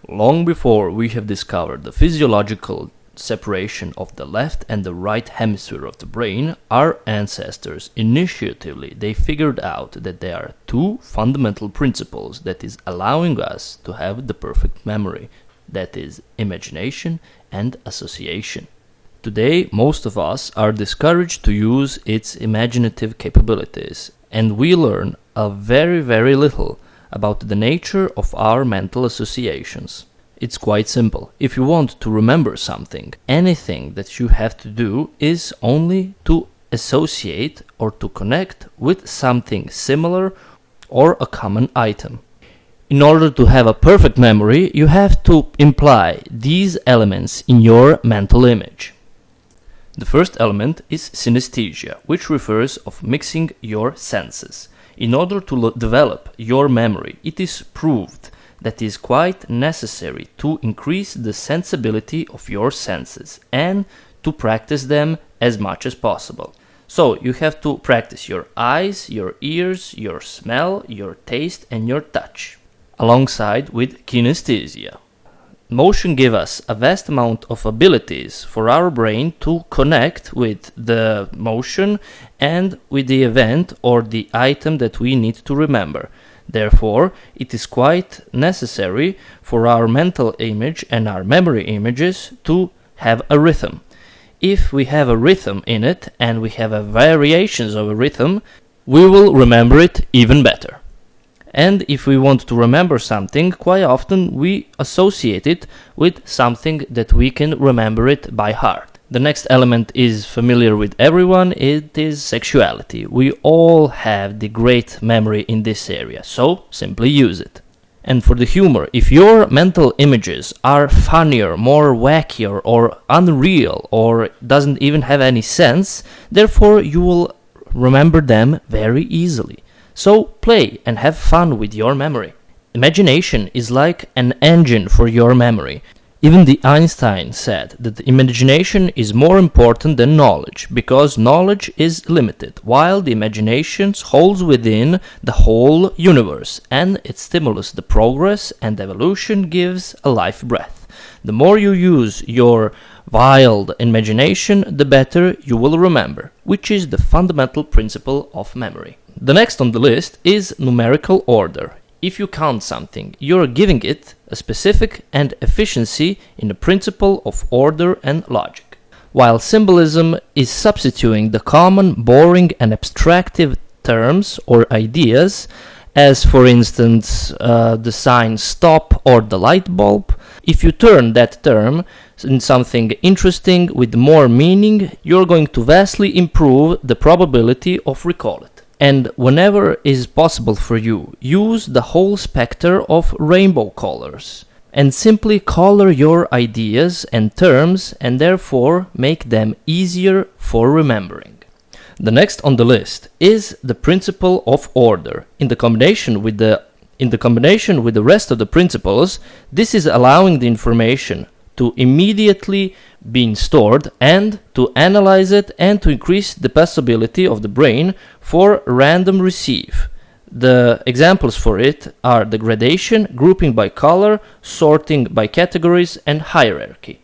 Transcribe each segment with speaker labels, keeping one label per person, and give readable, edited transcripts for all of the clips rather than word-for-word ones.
Speaker 1: Long before we have discovered the physiological separation of the left and the right hemisphere of the brain, our ancestors initiatively they figured out that there are two fundamental principles that is allowing us to have the perfect memory, that is imagination and association. Today, most of us are discouraged to use its imaginative capabilities, and we learn a very little about the nature of our mental associations. It's quite simple. If you want to remember something, anything that you have to do is only to associate or to connect with something similar or a common item. In order to have a perfect memory, you have to imply these elements in your mental image. The first element is synesthesia, which refers of mixing your senses. In order to develop your memory, it is proved that it is quite necessary to increase the sensibility of your senses and to practice them as much as possible. So you have to practice your eyes, your ears, your smell, your taste and your touch, alongside with kinesthesia. Motion gives us a vast amount of abilities for our brain to connect with the motion and with the event or the item that we need to remember. Therefore, it is quite necessary for our mental image and our memory images to have a rhythm. If we have a rhythm in it and we have variations of a rhythm, we will remember it even better. And if we want to remember something, quite often we associate it with something that we can remember it by heart. The next element is familiar with everyone, it is sexuality. We all have the great memory in this area, so simply use it. And for the humor, if your mental images are funnier, more wackier or unreal or doesn't even have any sense, therefore you will remember them very easily. So play and have fun with your memory. Imagination is like an engine for your memory. Even the Einstein said that imagination is more important than knowledge, because knowledge is limited, while the imagination holds within the whole universe, and it stimulates the progress and evolution gives a life breath. The more you use your wild imagination, the better you will remember, which is the fundamental principle of memory. The next on the list is numerical order. If you count something, you're giving it a specific and efficiency in the principle of order and logic. While symbolism is substituting the common, boring and abstractive terms or ideas, as for instance the sign stop or the light bulb, if you turn that term in something interesting with more meaning, you're going to vastly improve the probability of recall it. And whenever is possible for you, use the whole spectrum of rainbow colors and simply color your ideas and terms and therefore make them easier for remembering. The next on the list is the principle of order. In the combination with the rest of the principles, this is allowing the information to immediately being stored and to analyze it and to increase the possibility of the brain for random receive. The examples for it are the gradation, grouping by color, sorting by categories, and hierarchy.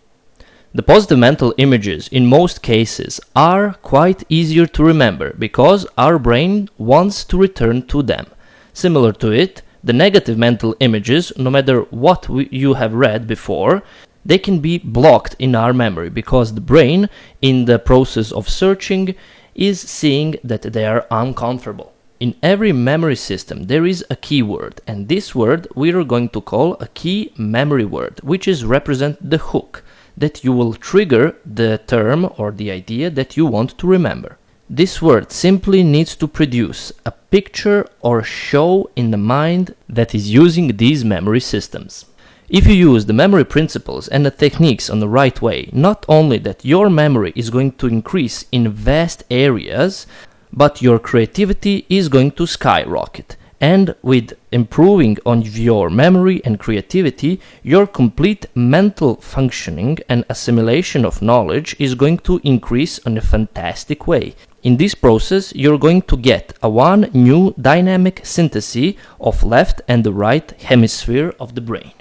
Speaker 1: The positive mental images in most cases are quite easier to remember because our brain wants to return to them. Similar to it, the negative mental images, no matter what you have read before, they can be blocked in our memory because the brain, in the process of searching, is seeing that they are uncomfortable. In every memory system there is a keyword, and this word we are going to call a key memory word, which is represent the hook that you will trigger the term or the idea that you want to remember. This word simply needs to produce a picture or show in the mind that is using these memory systems. If you use the memory principles and the techniques on the right way, not only that your memory is going to increase in vast areas, but your creativity is going to skyrocket. And with improving on your memory and creativity, your complete mental functioning and assimilation of knowledge is going to increase in a fantastic way. In this process, you're going to get one new dynamic synthesis of left and the right hemisphere of the brain.